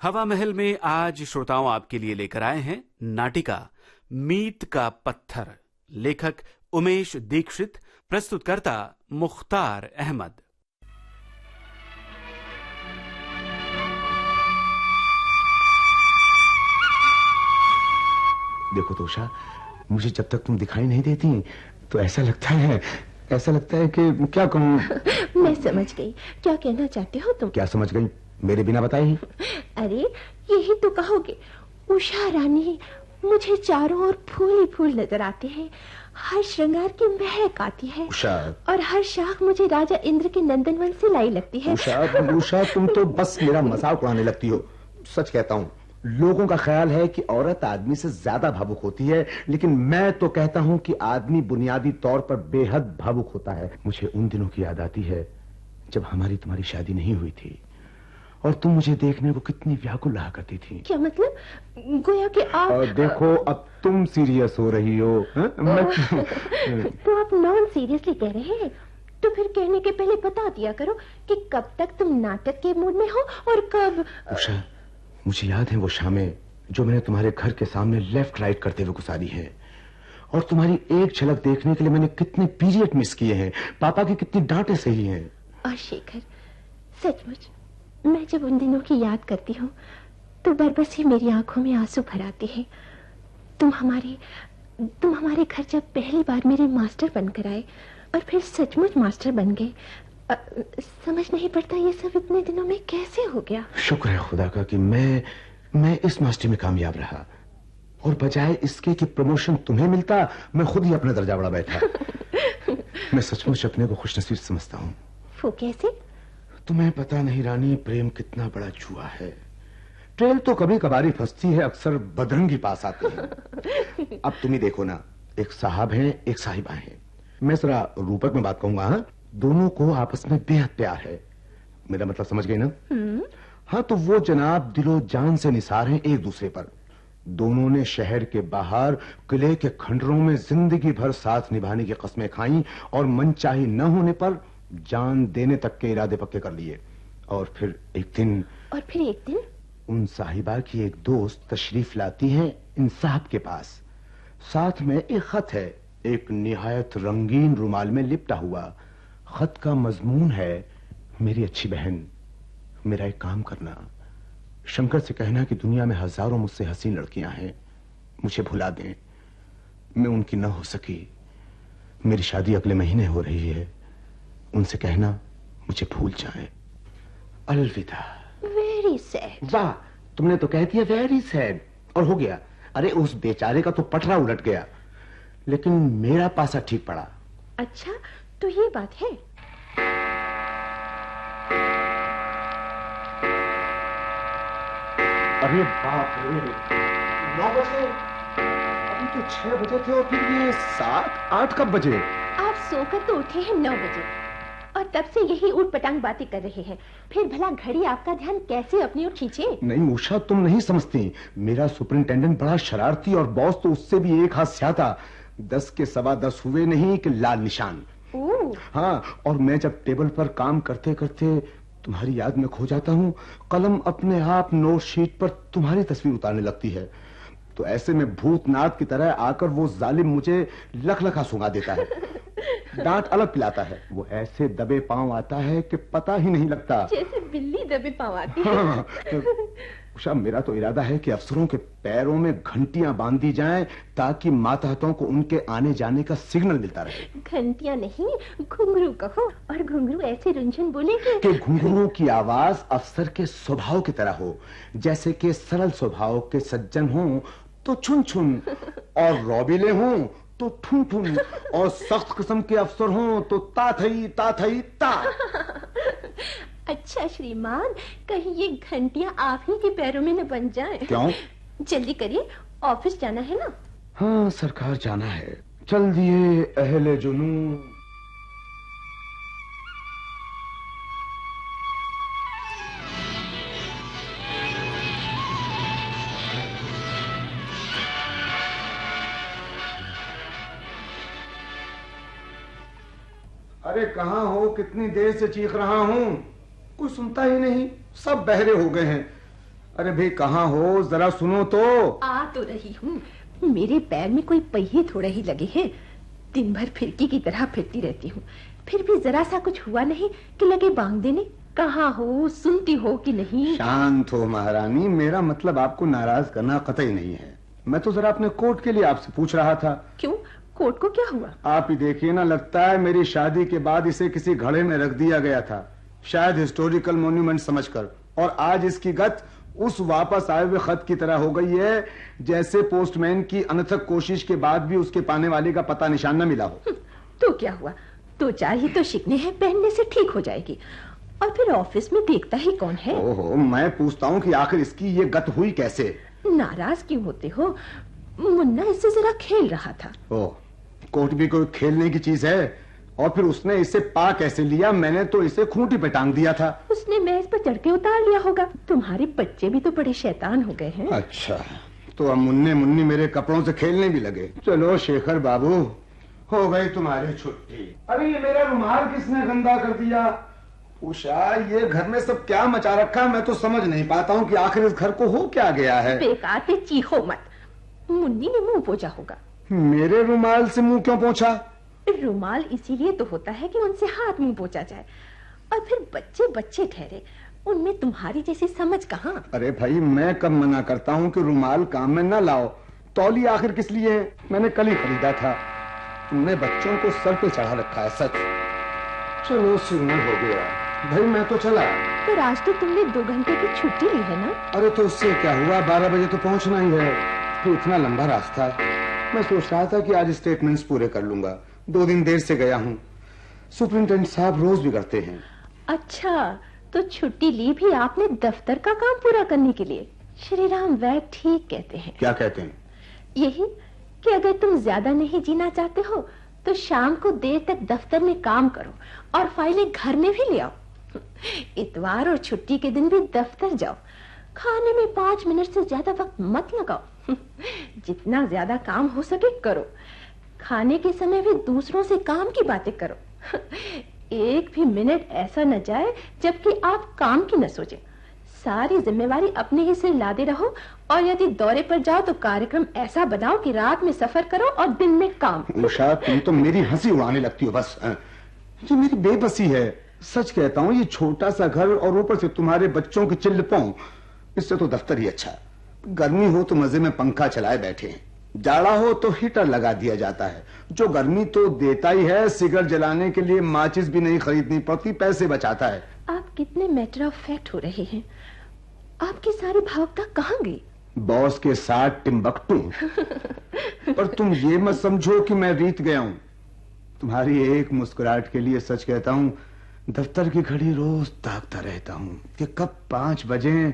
हवा महल में आज श्रोताओं आपके लिए लेकर आए हैं नाटिका मीत का पत्थर। लेखक उमेश दीक्षित, प्रस्तुतकर्ता मुख्तार अहमद। देखो तोशा, मुझे जब तक तुम दिखाई नहीं देती तो ऐसा लगता है कि क्या कहूँ। मैं समझ गई क्या कहना चाहते हो तुम। क्या समझ गई मेरे बिना बताए ही? अरे यही तो कहोगे, उषा रानी, मुझे चारों ओर फूल ही फूल नजर आते हैं, हर श्रृंगार की महक आती है उषा, और हर शाख मुझे राजा इंद्र के नंदनवन से लाई लगती है। उषा, तुम तो बस मेरा मजाक उड़ाने लगती हो। सच कहता हूँ, लोगों का ख्याल है कि औरत आदमी से ज्यादा भावुक होती है, लेकिन मैं तो कहता हूँ कि आदमी बुनियादी तौर पर बेहद भावुक होता है। मुझे उन दिनों की याद आती है जब तुम्हारी शादी नहीं हुई थी और तुम मुझे देखने को कितनी व्याकुल रहा करती थी। क्या मतलब? गोया कि आप देखो, अब तुम सीरियस हो रही हो। तो आप नॉन सीरियसली कह रहे हैं? तो फिर कहने के पहले बता दिया करो कि कब तक तुम नाटक के मूड में हो और कब। उषा, मुझे याद है वो शामें जो मैंने तुम्हारे घर के सामने लेफ्ट राइट करते हुए गुजारी है, और तुम्हारी एक झलक देखने के लिए मैंने कितने पीरियड मिस किए हैं, पापा की कितनी डांटें सही हैं। और शेखर, सचमुच मैं जब उन दिनों की याद करती हूँ तो बरबस ही मेरी आंखों में आंसू भर आते हैं। तुम हमारे घर जब पहली बार मेरे मास्टर बनकर आए और फिर सचमुच मास्टर बन गए, समझ नहीं पड़ता ये सब इतने दिनों में कैसे हो गया। शुक्र है खुदा का कि मैं इस मास्टर में कामयाब रहा, और बजाय इसके कि प्रमोशन तुम्हें मिलता, मैं खुद ही अपना दर्जा बढ़ा बैठा। मैं सचमुच अपने को खुशनसीब समझता हूँ। वो कैसे? तुम्हें पता नहीं रानी, प्रेम कितना बड़ा जुआ है। ट्रेल तो कभी कभारी फंसती है, अक्सर बदरंगी पास आती है। अब तुम ही देखो ना, एक साहब हैं, एक साहिबा हैं। मैं जरा रूपक में बात कहूंगा। हाँ, दोनों को आपस में बेहद प्यार है। मेरा मतलब समझ गई ना? हाँ, तो वो जनाब दिलो जान से निसार हैं एक दूसरे पर। दोनों ने शहर के बाहर किले के खंडरों में जिंदगी भर साथ निभाने की कस्में खाई, और मनचाही न होने पर जान देने तक के इरादे पक्के कर लिए। और फिर एक दिन उन साहिबा की एक दोस्त तशरीफ लाती है इन साहब के पास। साथ में एक खत है, एक निहायत रंगीन रुमाल में लिपटा हुआ। खत का मजमून है, मेरी अच्छी बहन, मेरा एक काम करना, शंकर से कहना कि दुनिया में हजारों मुझसे हसीन लड़कियां हैं, मुझे भुला दें। मैं उनकी न हो सकी, मेरी शादी अगले महीने हो रही है, उनसे कहना मुझे भूल जाएं। अलविदा। Very sad. वाह, तुमने तो कह दिया वेरी सैड, और हो गया। अरे उस बेचारे का तो पटरा उलट गया, लेकिन मेरा पासा ठीक पड़ा। अच्छा, तो ये बात है। अरे बाप रे, 9 बजे? अभी तो 6 बजे थे, और फिर ये 7-8 कब बजे? आप सोकर तो उठे हैं 9 बजे, और तब से यही ऊट पटांग बातें कर रहे हैं। फिर भला घड़ी आपका ध्यान कैसे अपनी ओर खींचे? नहीं उषा, तुम नहीं समझती। मेरा सुपरिंटेंडेंट बड़ा शरारती, और बॉस तो उससे भी एक हाथ स्याता। 10 के 10.15 हुए नहीं कि लाल निशान। हाँ, और मैं जब टेबल पर काम करते करते तुम्हारी याद में खो जाता हूँ, कलम अपने आप नोट शीट पर तुम्हारी तस्वीर उतारने लगती है, तो ऐसे में भूतनाथ की तरह आकर वो जालिम मुझे लखलखा सुंघा देता है, डांट अलग पिलाता है। वो ऐसे दबे पांव आता है कि पता ही नहीं लगता, जैसे बिल्ली दबे पांव आती है। हाँ, उषा, मेरा तो इरादा है कि अफसरों के पैरों में घंटियां बांध दी जाएं, ताकि मातहतों को उनके आने जाने का सिग्नल मिलता रहे। घंटियां नहीं, घुंघरू कहो, और घुंघरू ऐसे रुंझुन बोले कि घुंघरू की आवाज अफसर के स्वभाव की तरह हो, जैसे कि सरल स्वभाव के सज्जन हों तो छुन छुन, और रौबीले हों तो ठुन ठुन, और सख्त किस्म के अफसर हों तो ता थई ता थई ता। अच्छा श्रीमान, कहीं ये घंटियां आप ही के पैरों में न बन जाएं। क्यों? जल्दी करिए, ऑफिस जाना है ना। हाँ सरकार, जाना है। चल दिए अहले जुनून। अरे कहाँ हो? कितनी देर से चीख रहा हूँ, कोई सुनता ही नहीं, सब बहरे हो गए हैं। अरे भाई कहाँ हो, जरा सुनो तो। आ तो रही हूँ। मेरे पैर में कोई पहिए थोड़े ही लगे हैं। दिन भर फिरकी की तरह फिरती रहती हूँ, फिर भी जरा सा कुछ हुआ नहीं कि लगे बांग देने। कहाँ हो, सुनती हो कि नहीं? शांत हो महारानी, मेरा मतलब आपको नाराज करना कतई नहीं है। मैं तो जरा अपने कोट के लिए आपसे पूछ रहा था। क्यों, कोट को क्या हुआ? आप ही देखिए ना, लगता है मेरी शादी के बाद इसे किसी घड़े में रख दिया गया था, शायद हिस्टोरिकल मॉन्यूमेंट समझकर, और आज इसकी गत उस वापस आए हुए खत की तरह हो गई है जैसे पोस्टमैन की अनथक कोशिश के बाद भी उसके पाने वाले का पता निशान न मिला हो। तो क्या हुआ, दो चार ही तो शिकने हैं, पहनने से ठीक हो जाएगी। और फिर ऑफिस में देखता ही कौन है? ओहो, मैं पूछता हूँ कि आखिर इसकी ये गत हुई कैसे? नाराज क्यों होते हो? मुन्ना इससे जरा खेल रहा था। ओह, कोट भी कोई खेलने की चीज है? और फिर उसने इसे पा कैसे लिया? मैंने तो इसे खूंटी पे टांग दिया था। उसने मेज पर चढ़ के उतार लिया होगा। तुम्हारे बच्चे भी तो बड़े शैतान हो गए हैं। अच्छा, तो अब मुन्ने मुन्नी मेरे कपड़ों से खेलने भी लगे। चलो शेखर बाबू, हो गई तुम्हारी छुट्टी। अरे ये मेरा रुमाल किसने गंदा कर दिया? उषा, ये घर में सब क्या मचा रखा, मैं तो समझ नहीं पाता हूँ कि आखिर इस घर को हो क्या गया है। बेकार पे चीखो मत, मुन्नी ने मुंह पोंछा होगा। मेरे रुमाल से मुंह क्यों पोंछा? रुमाल इसीलिए तो होता है कि उनसे हाथ मुंह पोंछा जाए। और फिर बच्चे बच्चे ठहरे, उनमें तुम्हारी जैसी समझ कहाँ। अरे भाई, मैं कब मना करता हूँ कि रुमाल काम में न लाओ। तौली आखिर किस लिए है? मैंने कल ही खरीदा था। तुमने बच्चों को सर पे चढ़ा रखा है सच। चलो सिग्नल हो गया भाई, मैं तो चला। पर आज तो तुमने 2 घंटे की छुट्टी ली है ना? अरे तो उससे क्या हुआ, 12 बजे तो पहुंचना ही है, फिर इतना लंबा रास्ता। मैं सोच रहा था कि आज स्टेटमेंट्स पूरे कर लूंगा, 2 दिन देर से गया हूँ। सुपरिटेंडेंट साहब रोज बिगड़ते हैं। अच्छा, तो छुट्टी ली भी आपने दफ्तर का काम पूरा करने के लिए? श्री राम वैद्य ठीक कहते हैं। क्या कहते हैं? यही कि अगर तुम ज्यादा नहीं जीना चाहते हो तो शाम को देर तक दफ्तर में काम करो और फाइलें घर में भी ले आओ। इतवार और छुट्टी के दिन भी दफ्तर जाओ। खाने में 5 मिनट से ज्यादा वक्त मत लगाओ। जितना ज्यादा काम हो सके करो। खाने के समय भी दूसरों से काम की बातें करो। एक भी मिनट ऐसा न जाए जबकि आप काम की न सोचें। सारी जिम्मेवारी अपने ही सिर लादे रहो, और यदि दौरे पर जाओ तो कार्यक्रम ऐसा बनाओ कि रात में सफर करो और दिन में काम। उषा, तुम तो मेरी हंसी उड़ाने लगती हो बस। ये मेरी बेबसी है, सच कहता हूँ। ये छोटा सा घर और ऊपर से तुम्हारे बच्चों की चिल्लपों, इससे तो दफ्तर ही अच्छा। गर्मी हो तो मजे में पंखा चलाए बैठे हैं, जाड़ा हो तो हीटर लगा दिया जाता है। जो गर्मी तो देता ही है, सिगरेट जलाने के लिए माचिस भी नहीं खरीदनी पड़ती, पैसे बचाता है। आप कितने मैटर ऑफ फैक्ट हो रहे हैं। आपकी सारी भावुकता कहाँ गई? बॉस के साथ टिम्बकटू। पर तुम ये मत समझो कि मैं रीत गया हूँ। तुम्हारी एक मुस्कुराहट के लिए सच कहता हूँ, दफ्तर की घड़ी रोज ताकता रहता हूँ कि कब 5 बजे।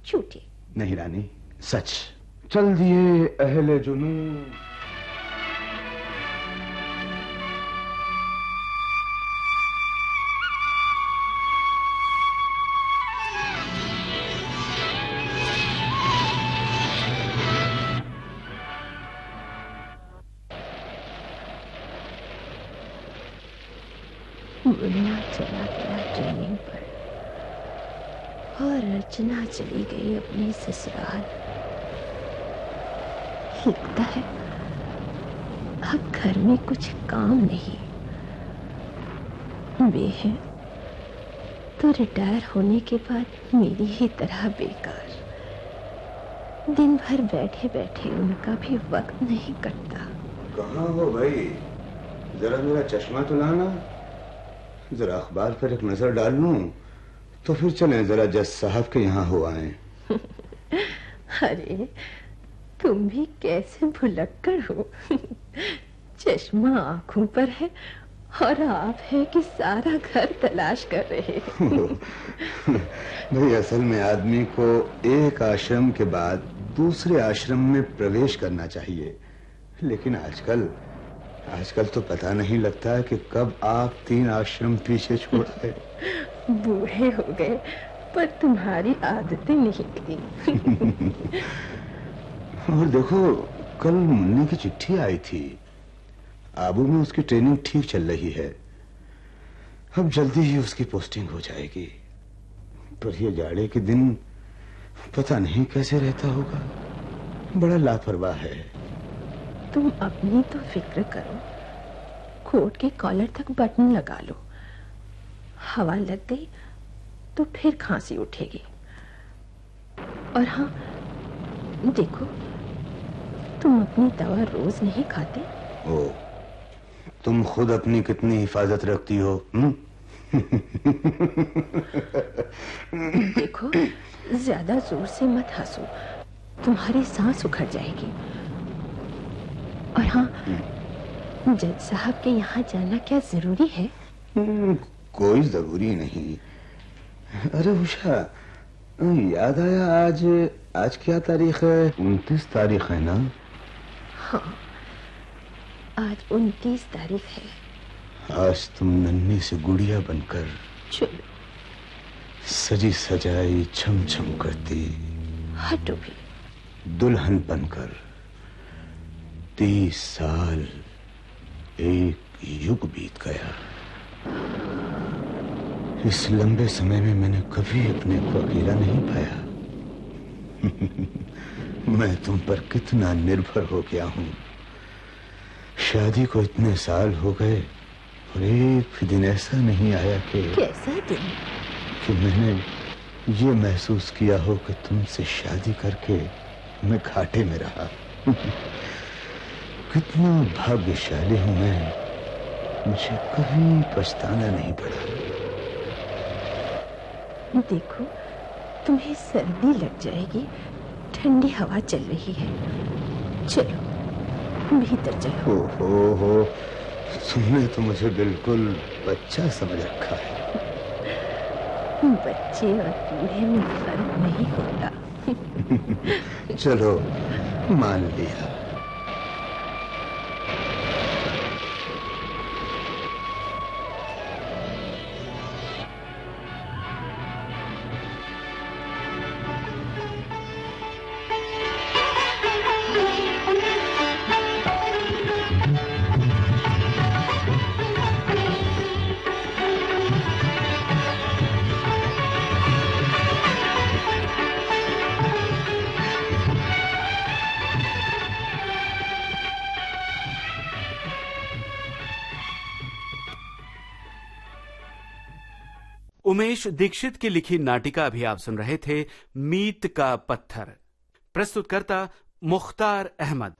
झूठी। नहीं रानी, सच। चल दिए अहले जुनून। मुन्ना चला गया ट्रेनिंग पर और अर्चना चली गई अपने ससुराल। लगता है अब घर में कुछ काम नहीं। वे हैं तो रिटायर होने के बाद मेरी ही तरह बेकार। दिन भर बैठे बैठे उनका भी वक्त नहीं कटता। कहाँ हो भाई? जरा मेरा चश्मा तो लाना, जरा अखबार पर एक नजर डाल लूं, तो फिर चलें जरा जज साहब के यहाँ हो आए। अरे तुम भी कैसे भुलक्कड़ हो। चश्मा आंखों पर है और आप है कि सारा घर तलाश कर रहे हैं। भाई असल में आदमी को एक आश्रम के बाद दूसरे आश्रम में प्रवेश करना चाहिए, लेकिन आजकल तो पता नहीं लगता कि कब आप 3 आश्रम पीछे छोड़ गए। बूढ़े हो गए पर तुम्हारी आदतें नहीं गई। और देखो, कल मुन्नी की चिट्ठी आई थी। आबू में उसकी ट्रेनिंग ठीक चल रही है, अब जल्दी ही उसकी पोस्टिंग हो जाएगी। पर ये जाड़े के दिन पता नहीं कैसे रहता होगा, बड़ा लापरवाह है। तुम अपनी तो फिक्र करो, कोट के कॉलर तक बटन लगा लो। हवा लग गई तो फिर खांसी उठेगी। और हाँ, देखो, तुम अपनी दवा रोज नहीं खाते। ओ, तुम खुद अपनी कितनी हिफाजत रखती हो? देखो, ज्यादा जोर से मत हंसो, तुम्हारी सांस उखड़ जाएगी। और हाँ, जज साहब के यहाँ जाना क्या जरूरी है? कोई जरूरी नहीं। अरे उषा, याद आया, आज क्या तारीख है? 29 तारीख है ना? हाँ, आज 29 तारीख है। आज तुम नन्ही से गुड़िया बनकर, चलो, सजी सजाई छम छम करती, हटो भी, दुल्हन बनकर 30 साल, एक युग बीत गया। इस लंबे समय में मैंने कभी अपने को अकेला नहीं पाया। मैं तुम पर कितना निर्भर हो गया हूं। शादी को इतने साल हो गए और एक भी दिन ऐसा नहीं आया कि मैंने ये महसूस किया हो कि तुमसे शादी करके मैं घाटे में रहा। कितना भाग्यशाली हूं मैं, मुझे कभी पछताना नहीं पड़ा। देखो, तुम्हें सर्दी लग जाएगी, ठंडी हवा चल रही है। चलो, भीतर चलो। हो, तुमने तो मुझे बिल्कुल बच्चा समझ रखा है। बच्चे और बूढ़े में फर्क नहीं होता। चलो, मान लिया। उमेश दीक्षित की लिखी नाटिका अभी आप सुन रहे थे, मीत का पत्थर। प्रस्तुतकर्ता मुख्तार अहमद।